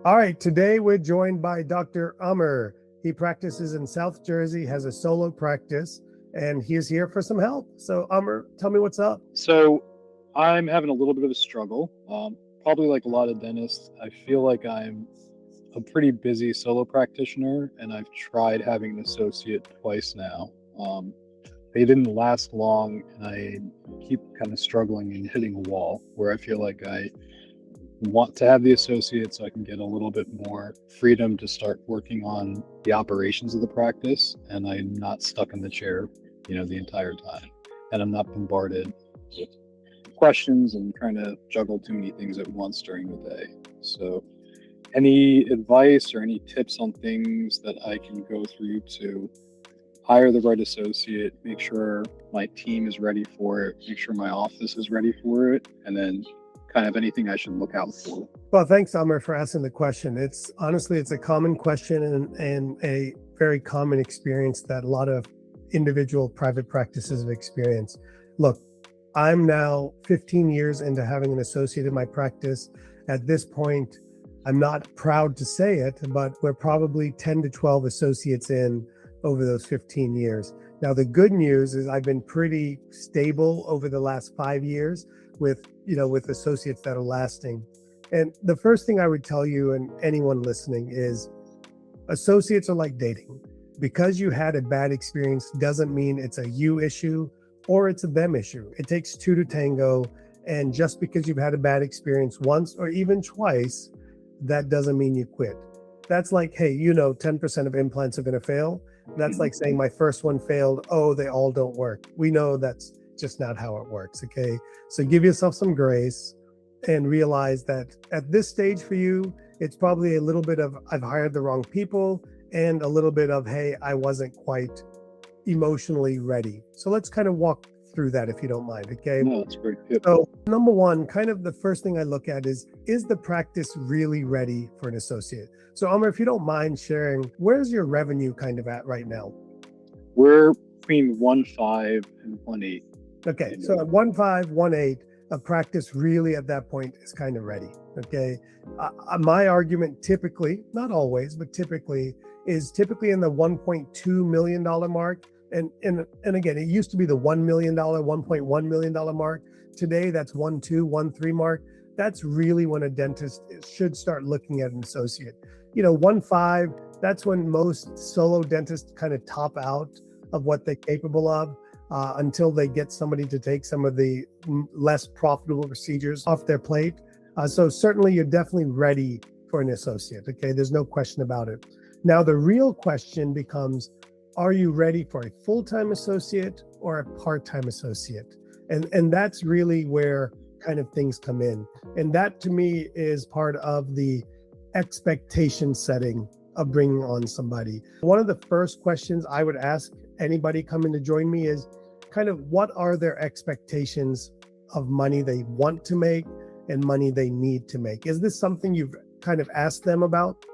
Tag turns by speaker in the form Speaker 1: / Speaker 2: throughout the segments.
Speaker 1: All right, today we're joined by Dr. Amar. He practices in South Jersey, has a solo practice, and he's here for some help. So Amar, tell me what's up.
Speaker 2: So I'm having a little bit of a struggle. Probably like a lot of dentists, I feel like I'm a pretty busy solo practitioner, and I've tried having an associate twice now. They didn't last long, and I keep kind of struggling and hitting a wall where I feel like I want to have the associate so I can get a little bit more freedom to start working on the operations of the practice, and I'm not stuck in the chair, the entire time, and I'm not bombarded with questions and trying to juggle too many things at once during the day. So any advice or any tips on things that I can go through to hire the right associate, make sure my team is ready for it, make sure my office is ready for it, and then kind of anything I should look out for?
Speaker 1: Well, thanks, Amar, for asking the question. It's a common question and a very common experience that a lot of individual private practices have experienced. Look, I'm now 15 years into having an associate in my practice. At this point, I'm not proud to say it, but we're probably 10 to 12 associates in over those 15 years. Now, the good news is I've been pretty stable over the last 5 years with associates that are lasting. And the first thing I would tell you and anyone listening is associates are like dating. Because you had a bad experience doesn't mean it's a you issue or it's a them issue. It takes two to tango. And just because you've had a bad experience once or even twice, that doesn't mean you quit. That's like, hey, 10% of implants are going to fail. That's like saying my first one failed. Oh, they all don't work. We know that's just not how it works. Okay. So give yourself some grace and realize that at this stage for you, it's probably a little bit of I've hired the wrong people and a little bit of, hey, I wasn't quite emotionally ready. So let's kind of walk through that if you don't mind. Okay.
Speaker 2: No, that's great. Yep.
Speaker 1: So number one, kind of the first thing I look at is the practice really ready for an associate? So Amar, if you don't mind sharing, where's your revenue kind of at right now?
Speaker 2: We're between 1.5 and 1.8.
Speaker 1: Okay, so at 1.5, 1.8, a practice really at that point is kind of ready. Okay, my argument typically, not always, but typically is in the $1.2 million mark. And again, it used to be the $1 million, $1.1 million mark. Today, that's 1.2, 1.3 mark. That's really when a dentist should start looking at an associate. 1.5, that's when most solo dentists kind of top out of what they're capable of until they get somebody to take some of the less profitable procedures off their plate. So certainly you're definitely ready for an associate. Okay, there's no question about it. Now, the real question becomes, are you ready for a full-time associate or a part-time associate? And that's really where kind of things come in. And that to me is part of the expectation setting of bringing on somebody. One of the first questions I would ask anybody coming to join me is kind of what are their expectations of money they want to make and money they need to make? Is this something you've kind of asked them about?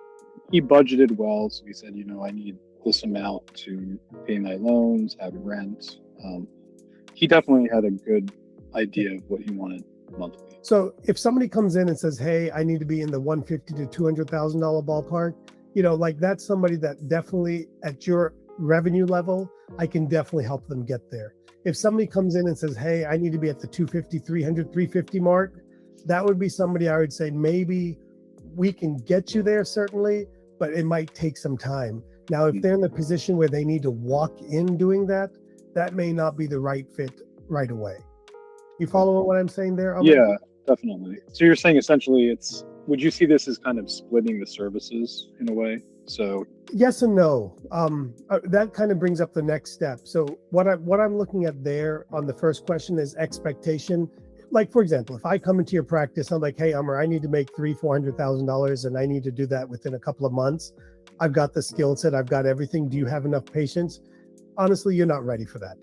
Speaker 2: He budgeted well, so he said, I need this amount to pay my loans, have rent. He definitely had a good idea of what he wanted monthly.
Speaker 1: So if somebody comes in and says, hey, I need to be in the $150,000 to $200,000 ballpark, like that's somebody that definitely at your revenue level, I can definitely help them get there. If somebody comes in and says, hey, I need to be at the 250, 300, 350 mark, that would be somebody I would say, maybe we can get you there certainly, but it might take some time. Now, if they're in the position where they need to walk in doing that, that may not be the right fit right away. You follow what I'm saying there?
Speaker 2: Yeah, definitely. So you're saying essentially would you see this as kind of splitting the services in a way? So
Speaker 1: yes and no. That kind of brings up the next step. So what I'm looking at there on the first question is expectation. Like, for example, if I come into your practice, I'm like, hey, Amar, I need to make $300,000-$400,000 and I need to do that within a couple of months. I've got the skill set. I've got everything. Do you have enough patience? Honestly, you're not ready for that.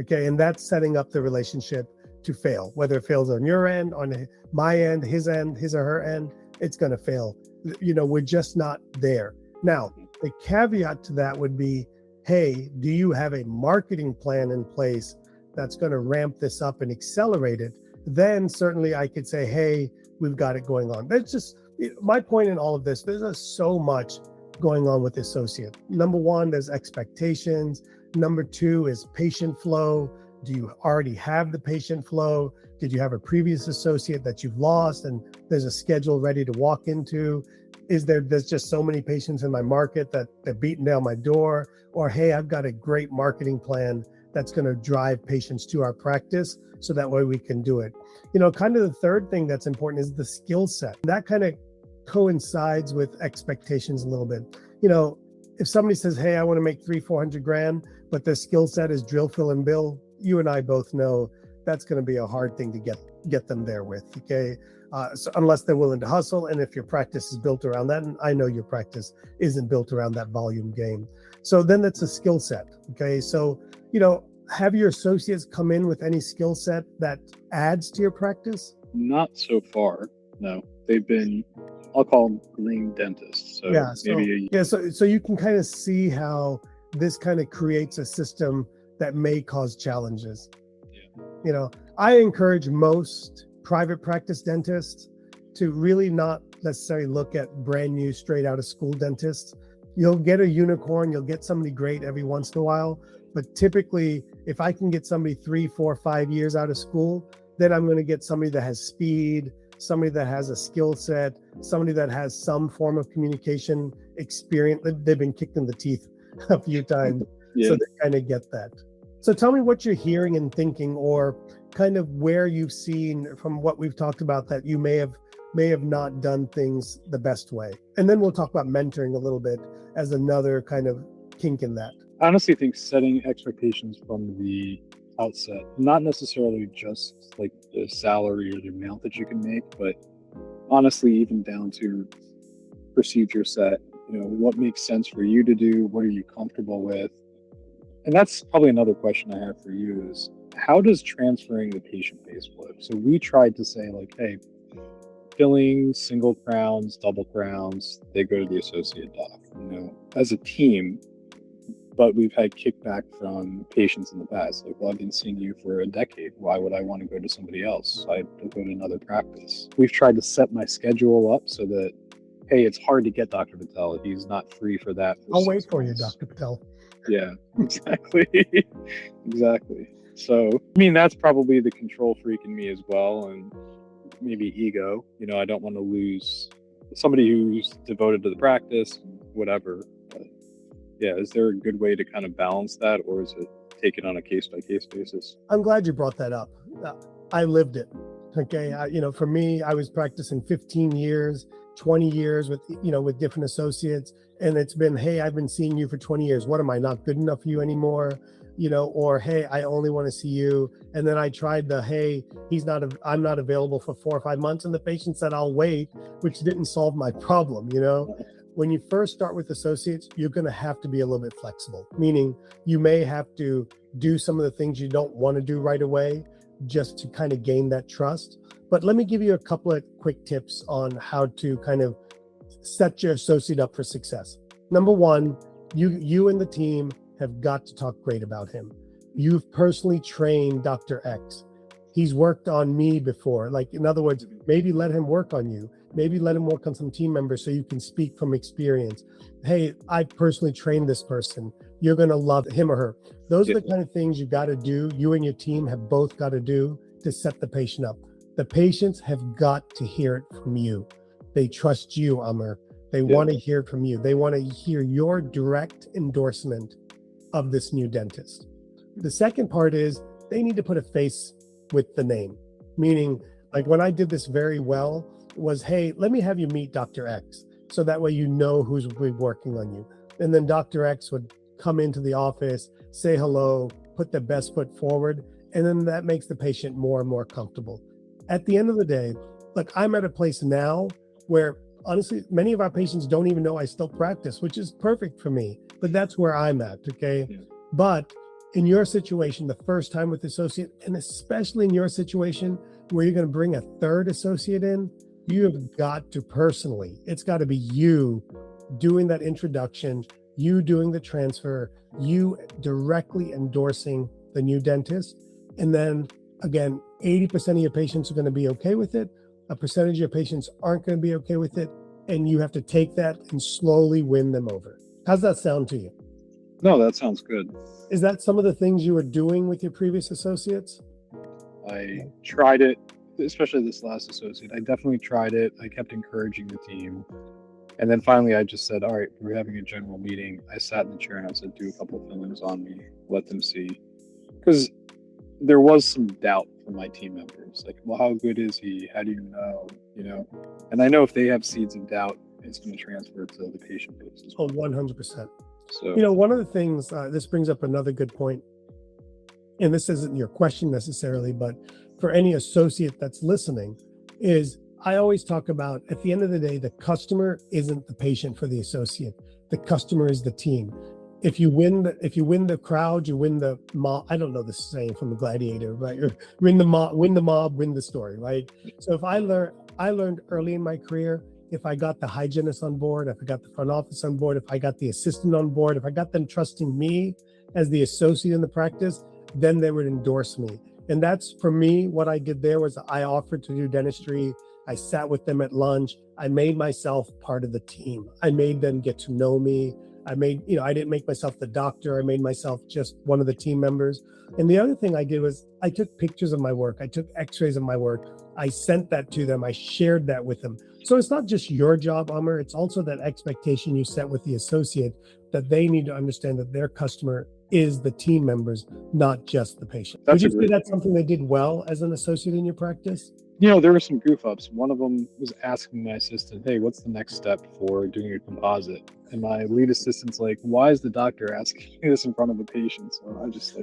Speaker 1: Okay. And that's setting up the relationship to fail, whether it fails on your end, on my end, his or her end, it's going to fail. We're just not there. Now, the caveat to that would be, hey, do you have a marketing plan in place that's going to ramp this up and accelerate it? Then certainly I could say, hey, we've got it going on. That's just My point in all of this, there's so much going on with associate. Number one, there's expectations. Number two is patient flow. Do you already have the patient flow? Did you have a previous associate that you've lost and there's a schedule ready to walk into? There's just so many patients in my market that they're beating down my door? Or, hey, I've got a great marketing plan that's going to drive patients to our practice so that way we can do it. Kind of the third thing that's important is the skill set. That kind of coincides with expectations a little bit. If somebody says, hey, I want to make 300-400 grand, but their skill set is drill, fill, and bill, you and I both know that's going to be a hard thing to get them there with, okay? So unless they're willing to hustle, and if your practice is built around that, and I know your practice isn't built around that volume game. So then that's a skill set, okay? So, have your associates come in with any skill set that adds to your practice?
Speaker 2: Not so far, no. They've been, I'll call them green dentists. So
Speaker 1: so you can kind of see how this kind of creates a system that may cause challenges.
Speaker 2: Yeah.
Speaker 1: I encourage most private practice dentists to really not necessarily look at brand new, straight out of school dentists. You'll get a unicorn, you'll get somebody great every once in a while, but typically, if I can get somebody 3, 4, 5 years out of school, then I'm going to get somebody that has speed, somebody that has a skill set, somebody that has some form of communication experience. They've been kicked in the teeth a few times, so they kind of get that. So tell me what you're hearing and thinking, or kind of where you've seen from what we've talked about that you may have not done things the best way. And then we'll talk about mentoring a little bit as another kind of kink in that.
Speaker 2: I honestly think setting expectations from the outset, not necessarily just like the salary or the amount that you can make, but honestly, even down to procedure set, what makes sense for you to do, what are you comfortable with? And that's probably another question I have for you is, how does transferring the patient base work? So we tried to say like, hey, filling single crowns, double crowns, they go to the associate doc, as a team. But we've had kickback from patients in the past. Like, well, I've been seeing you for a decade. Why would I want to go to somebody else? I'd go to another practice. We've tried to set my schedule up so that, hey, it's hard to get Dr. Patel. He's not free for that.
Speaker 1: I'll wait for you, Dr. Patel.
Speaker 2: Yeah, exactly. Exactly. So, that's probably the control freak in me as well. And maybe ego. I don't want to lose somebody who's devoted to the practice, whatever. Yeah, is there a good way to kind of balance that, or is it take it on a case-by-case basis?
Speaker 1: I'm glad you brought that up. I lived it. Okay, for me, I was practicing 15 years, 20 years with different associates, and it's been, hey, I've been seeing you for 20 years. What, am I not good enough for you anymore? Or hey, I only want to see you. And then I tried hey, I'm not available for 4 or 5 months, and the patient said I'll wait, which didn't solve my problem. When you first start with associates, you're going to have to be a little bit flexible, meaning you may have to do some of the things you don't want to do right away just to kind of gain that trust. But let me give you a couple of quick tips on how to kind of set your associate up for success. Number one, you and the team have got to talk great about him. You've personally trained Dr. X. He's worked on me before. Like, in other words, maybe let him work on you. Maybe let him work on some team members so you can speak from experience. Hey, I personally trained this person. You're going to love him or her. Those are the kind of things you got to do. You and your team have both got to do to set the patient up. The patients have got to hear it from you. They trust you, Amar. They want to hear it from you. They want to hear your direct endorsement of this new dentist. The second part is they need to put a face with the name. Meaning, like when I did this very well, was, hey, let me have you meet Dr. X. So that way you know who's working on you. And then Dr. X would come into the office, say hello, put the best foot forward, and then that makes the patient more and more comfortable. At the end of the day, look, I'm at a place now where honestly, many of our patients don't even know I still practice, which is perfect for me, but that's where I'm at, okay? Yeah. But in your situation, the first time with associate, and especially in your situation where you're going to bring a third associate in, you have got to personally, it's got to be you doing that introduction, you doing the transfer, you directly endorsing the new dentist. And then again, 80% of your patients are going to be okay with it. A percentage of patients aren't going to be okay with it, and you have to take that and slowly win them over. How's that sound to you?
Speaker 2: No, that sounds good.
Speaker 1: Is that some of the things you were doing with your previous associates?
Speaker 2: I tried it, especially this last associate. I definitely tried it. I kept encouraging the team. And then finally, I just said, all right, we're having a general meeting. I sat in the chair and I said, do a couple of fillings on me, let them see. Because there was some doubt from my team members. Like, well, how good is he? How do you know? And I know if they have seeds of doubt, it's going to transfer to the patient base as well.
Speaker 1: 100%.
Speaker 2: So,
Speaker 1: one of the things, this brings up another good point, and this isn't your question necessarily, but for any associate that's listening, is I always talk about, at the end of the day, the customer isn't the patient for the associate. The customer is the team. If you win the crowd, you win the mob. I don't know the saying from the Gladiator, right? Or win the mob, win the story, right? So if I learned early in my career, if I got the hygienist on board, if I got the front office on board, if I got the assistant on board, if I got them trusting me as the associate in the practice, then they would endorse me. And that's, for me, what I did there was I offered to do dentistry. I sat with them at lunch. I made myself part of the team. I made them get to know me. I didn't make myself the doctor. I made myself just one of the team members. And the other thing I did was I took pictures of my work. I took x-rays of my work. I sent that to them. I shared that with them. So it's not just your job, Amar. It's also that expectation you set with the associate, that they need to understand that their customer is the team members, not just the patient. Would you say that's something they did well as an associate in your practice?
Speaker 2: There were some goof ups. One of them was asking my assistant, hey, what's the next step for doing a composite? And my lead assistant's like, why is the doctor asking me this in front of a patient? So I just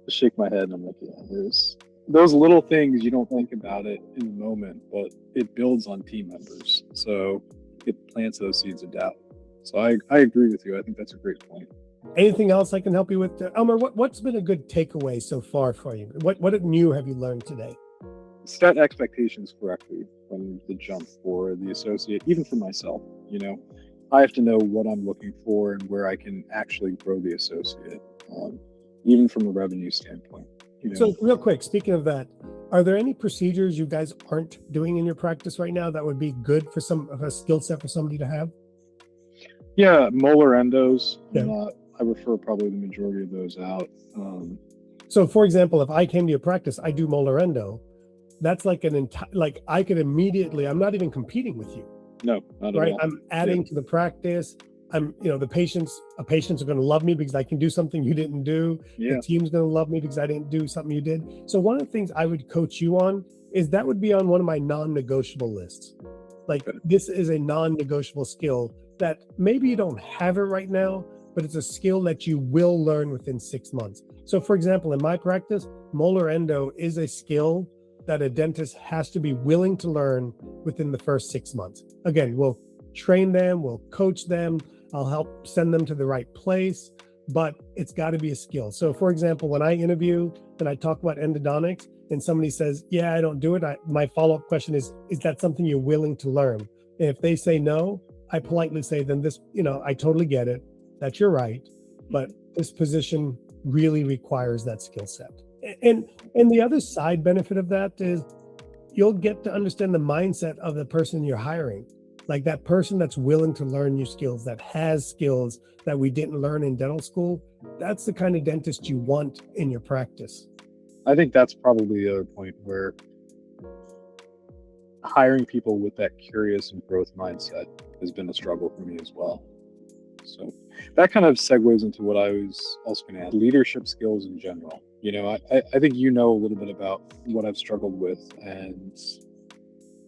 Speaker 2: shake my head and I'm like, yeah, there's those little things you don't think about it in the moment, but it builds on team members. So it plants those seeds of doubt. So I agree with you. I think that's a great point.
Speaker 1: Anything else I can help you with? Amar, what's been a good takeaway so far for you? What new have you learned today?
Speaker 2: Set expectations correctly from the jump for the associate, even for myself. I have to know what I'm looking for and where I can actually grow the associate, even from a revenue standpoint.
Speaker 1: So real quick, speaking of that, are there any procedures you guys aren't doing in your practice right now that would be good for a skill set for somebody to have?
Speaker 2: Yeah, molar endos.
Speaker 1: Yeah.
Speaker 2: I refer probably the majority of those out.
Speaker 1: So for example, if I came to your practice, I do molar endo. That's like I could immediately, I'm not even competing with you.
Speaker 2: No, not at all.
Speaker 1: I'm adding to the practice. The patients are going to love me because I can do something you didn't do.
Speaker 2: Yeah.
Speaker 1: The team's going to love me because I didn't do something you did. So one of the things I would coach you on is that would be on one of my non-negotiable lists. This is a non-negotiable skill that maybe you don't have it right now, but it's a skill that you will learn within 6 months. So for example, in my practice, molar endo is a skill that a dentist has to be willing to learn within the first 6 months. Again, we'll train them, we'll coach them, I'll help send them to the right place, but it's got to be a skill. So for example, when I interview and I talk about endodontics and somebody says, yeah, I don't do it, my follow-up question is that something you're willing to learn? And if they say no, I politely say, then this, I totally get it, that you're right, but this position really requires that skill set. And the other side benefit of that is you'll get to understand the mindset of the person you're hiring. Like that person that's willing to learn new skills, that has skills that we didn't learn in dental school, that's the kind of dentist you want in your practice.
Speaker 2: I think that's probably the other point where hiring people with that curious and growth mindset has been a struggle for me as well. So that kind of segues into what I was also going to add, leadership skills in general. I think a little bit about what I've struggled with, and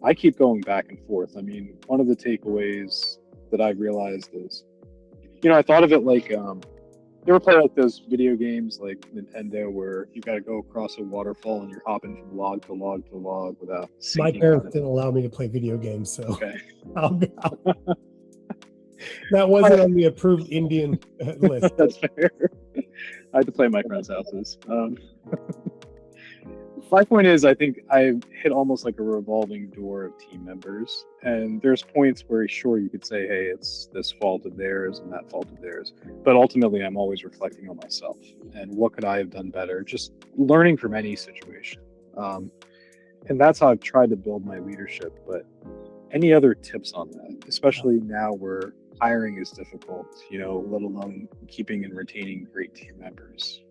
Speaker 2: I keep going back and forth. I mean, one of the takeaways that I've realized is, I thought of it like, you ever play like those video games like Nintendo where you got to go across a waterfall and you're hopping from log to log to log without
Speaker 1: My parents didn't allow me to play video games, so
Speaker 2: okay.
Speaker 1: That wasn't on the approved Indian list.
Speaker 2: That's fair. I had to play at my friends' houses. My point is, I think I've hit almost like a revolving door of team members. And there's points where, sure, you could say, hey, it's this fault of theirs and that fault of theirs. But ultimately, I'm always reflecting on myself. And what could I have done better? Just learning from any situation. And that's how I've tried to build my leadership. But any other tips on that, especially now where hiring is difficult, let alone keeping and retaining great team members?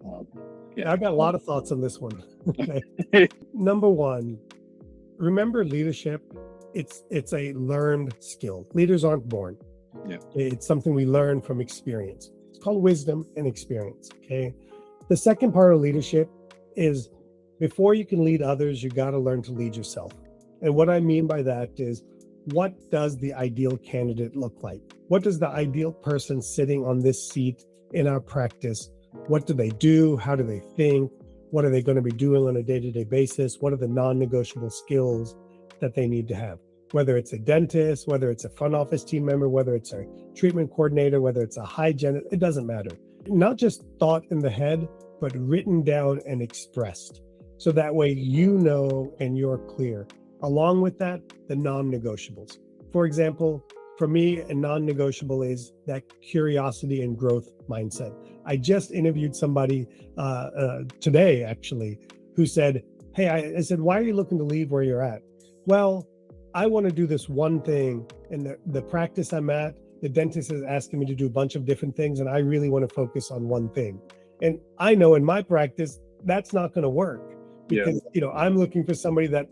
Speaker 1: I've got a lot of thoughts on this one. Okay. Number one, remember leadership, it's a learned skill. Leaders aren't born.
Speaker 2: Yeah.
Speaker 1: It's something we learn from experience. It's called wisdom and experience. Okay. The second part of leadership is, before you can lead others, you got to learn to lead yourself. And what I mean by that is, what does the ideal candidate look like? What does the ideal person sitting on this seat in our practice, what do they do? How do they think? What are they going to be doing on a day-to-day basis? What are the non-negotiable skills that they need to have? Whether it's a dentist, whether it's a front office team member, whether it's a treatment coordinator, whether it's a hygienist, it doesn't matter. Not just thought in the head, but written down and expressed. So that way you know and you're clear. Along with that, the non-negotiables. For example, for me, a non-negotiable is that curiosity and growth mindset. I just interviewed somebody today, actually, who said, hey, I said, why are you looking to leave where you're at? Well, I want to do this one thing. And the practice I'm at, the dentist is asking me to do a bunch of different things, and I really want to focus on one thing. And I know in my practice, that's not going to work, because I'm looking for somebody that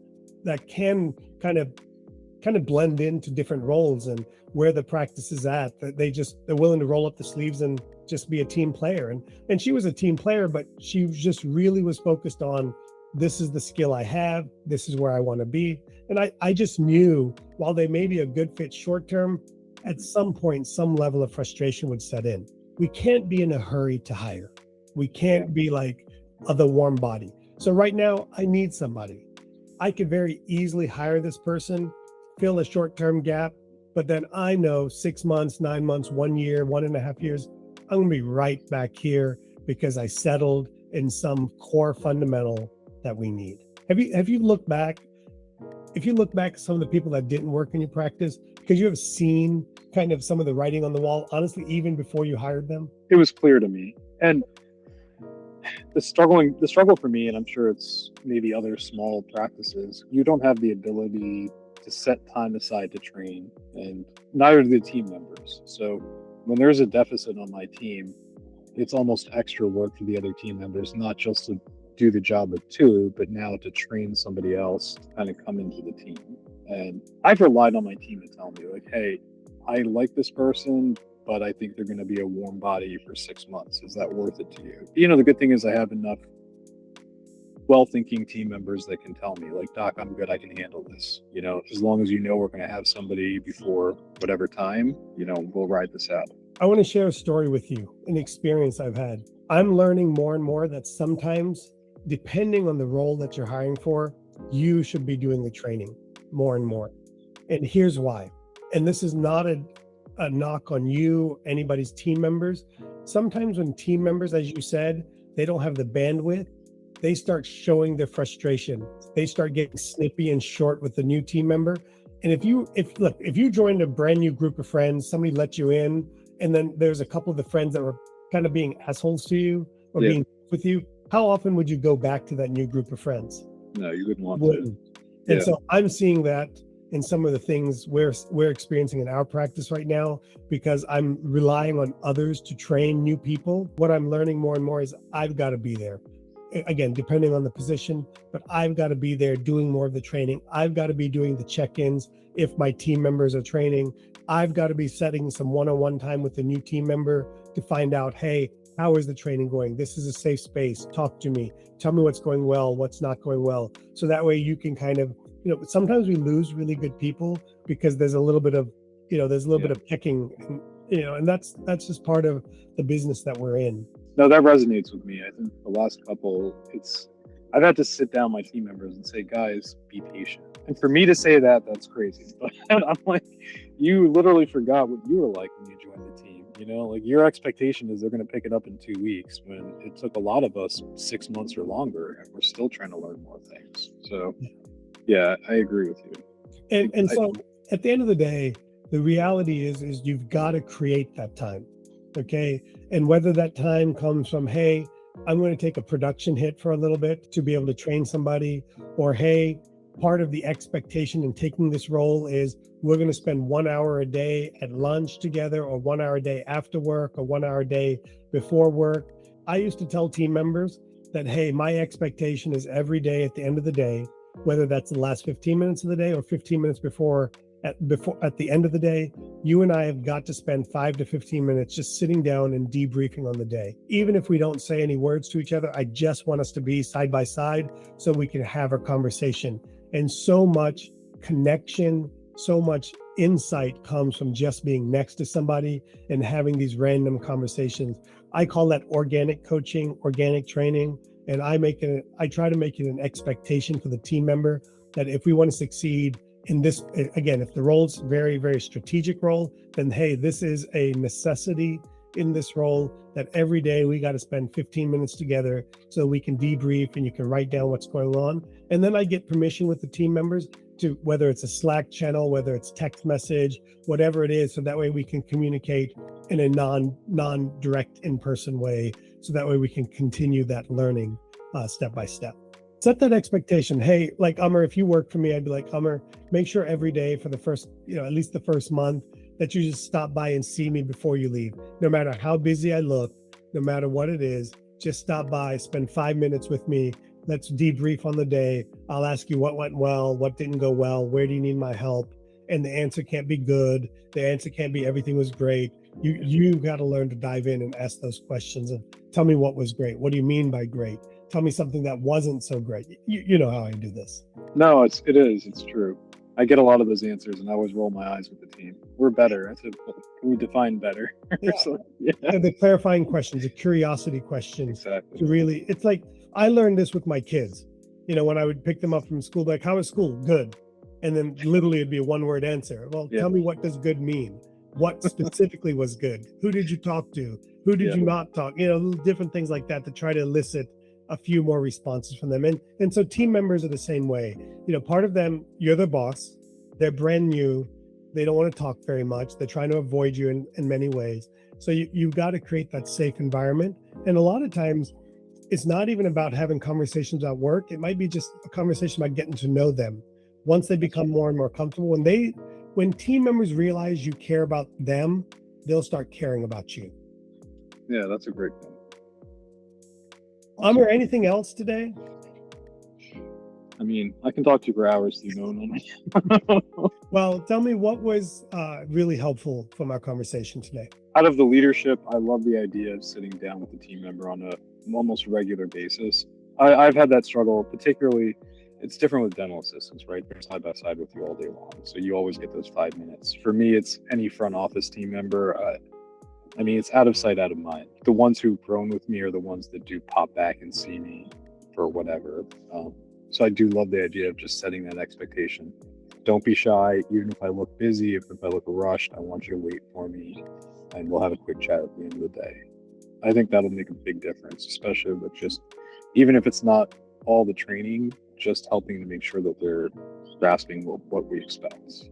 Speaker 1: can kind of blend into different roles and where the practice is at, that they're willing to roll up the sleeves and just be a team player. And she was a team player, but she just really was focused on, this is the skill I have, this is where I want to be. And I just knew, while they may be a good fit short term, at some point, some level of frustration would set in. We can't be in a hurry to hire. We can't be like the warm body. So right now, I need somebody. I could very easily hire this person, fill a short-term gap, but then I know 6 months, 9 months, 1 year, 1.5 years, I'm gonna be right back here because I settled in some core fundamental that we need. Have you looked back? If you look back at some of the people that didn't work in your practice, because you have seen kind of some of the writing on the wall, honestly, even before you hired them?
Speaker 2: It was clear to me. And the struggle for me, and I'm sure it's maybe other small practices, you don't have the ability to set time aside to train, and neither do the team members. So when there's a deficit on my team, it's almost extra work for the other team members, not just to do the job of two, but now to train somebody else to kind of come into the team. And I've relied on my team to tell me, like, hey, I like this person, but I think they're going to be a warm body for 6 months. Is that worth it to you? The good thing is I have enough well-thinking team members that can tell me, like, Doc, I'm good, I can handle this. As long as we're going to have somebody before whatever time, we'll ride this out.
Speaker 1: I want to share a story with you, an experience I've had. I'm learning more and more that sometimes, depending on the role that you're hiring for, you should be doing the training more and more. And here's why. And this is not a knock on you, anybody's team members. Sometimes when team members, as you said, they don't have the bandwidth, they start showing their frustration. They start getting snippy and short with the new team member. And if you joined a brand new group of friends, somebody let you in, and then there's a couple of the friends that were kind of being assholes to you or being with you, how often would you go back to that new group of friends?
Speaker 2: No, you wouldn't want to.
Speaker 1: And so I'm seeing that in some of the things we're experiencing in our practice right now, because I'm relying on others to train new people. What I'm learning more and more is I've got to be there. Again, depending on the position, but I've got to be there doing more of the training. I've got to be doing the check-ins. If my team members are training, I've got to be setting some one-on-one time with the new team member to find out, hey, how is the training going? This is a safe space. Talk to me. Tell me what's going well, what's not going well. So that way you can kind of, sometimes we lose really good people because there's a little bit of, bit of picking, and that's just part of the business that we're in.
Speaker 2: No, that resonates with me. I think the last couple, I've had to sit down my team members and say, guys, be patient. And for me to say that, that's crazy. But I'm like, you literally forgot what you were like when you joined the team. Like, your expectation is they're going to pick it up in 2 weeks, when it took a lot of us 6 months or longer, and we're still trying to learn more things. So yeah, I agree with you.
Speaker 1: And so at the end of the day, the reality is you've got to create that time. Okay. And whether that time comes from, hey, I'm going to take a production hit for a little bit to be able to train somebody, or hey, part of the expectation in taking this role is we're going to spend 1 hour a day at lunch together, or 1 hour a day after work, or 1 hour a day before work. I used to tell team members that, hey, my expectation is every day at the end of the day, whether that's the last 15 minutes of the day or 15 minutes before at the end of the day, you and I have got to spend 5 to 15 minutes just sitting down and debriefing on the day. Even if we don't say any words to each other, I just want us to be side by side so we can have a conversation. And so much connection, so much insight comes from just being next to somebody and having these random conversations. I call that organic coaching, organic training. And I try to make it an expectation for the team member that if we want to succeed in this, again, if the role's very, very strategic role, then hey, this is a necessity in this role that every day we got to spend 15 minutes together so we can debrief and you can write down what's going on. And then I get permission with the team members to, whether it's a Slack channel, whether it's text message, whatever it is, so that way we can communicate in a non-direct in-person way. So that way we can continue that learning step by step. Set that expectation. Hey, like Amar, if you work for me, I'd be like, Amar, make sure every day for the first, at least the first month, that you just stop by and see me before you leave. No matter how busy I look, no matter what it is, just stop by, spend 5 minutes with me. Let's debrief on the day. I'll ask you what went well, what didn't go well, where do you need my help? And the answer can't be good. The answer can't be everything was great. You got to learn to dive in and ask those questions and tell me what was great. What do you mean by great? Tell me something that wasn't so great. You know how I do this.
Speaker 2: No, it's true. I get a lot of those answers, and I always roll my eyes with the team. We're better. I said, can we define better?
Speaker 1: Yeah.
Speaker 2: So, yeah.
Speaker 1: And the clarifying questions, the curiosity questions.
Speaker 2: Exactly.
Speaker 1: To really, it's like, I learned this with my kids. When I would pick them up from school, like, how was school? Good. And then literally it'd be a one-word answer. Well, Tell me, what does good mean? What specifically was good? Who did you talk to? Who did you not talk? Different things like that to try to elicit a few more responses from them. And so team members are the same way. Part of them, you're their boss, they're brand new, they don't want to talk very much, they're trying to avoid you in many ways. So you've got to create that safe environment. And a lot of times it's not even about having conversations at work. It might be just a conversation about getting to know them. Once they become more and more comfortable, when team members realize you care about them, they'll start caring about you.
Speaker 2: Yeah, that's a great point.
Speaker 1: Amar, anything else today?
Speaker 2: I mean, I can talk to you for hours, me.
Speaker 1: Well, tell me what was really helpful from our conversation today.
Speaker 2: Out of the leadership, I love the idea of sitting down with the team member on an almost regular basis. I've had that struggle, particularly, it's different with dental assistants, right? They're side by side with you all day long. So you always get those 5 minutes. For me, it's any front office team member. It's out of sight, out of mind. The ones who've grown with me are the ones that do pop back and see me for whatever. So I do love the idea of just setting that expectation. Don't be shy. Even if I look busy, if I look rushed, I want you to wait for me and we'll have a quick chat at the end of the day. I think that'll make a big difference, especially with just, even if it's not all the training, just helping to make sure that they're grasping what we expect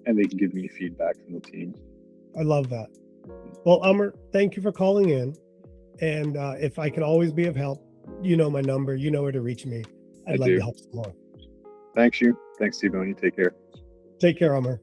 Speaker 2: and they can give me feedback from the team.
Speaker 1: I love that. Well, Amar, thank you for calling in. And if I can always be of help, my number, where to reach me. I'd love to help some more.
Speaker 2: Thanks, you. Thanks, T-Bone. You take care.
Speaker 1: Take care, Amar.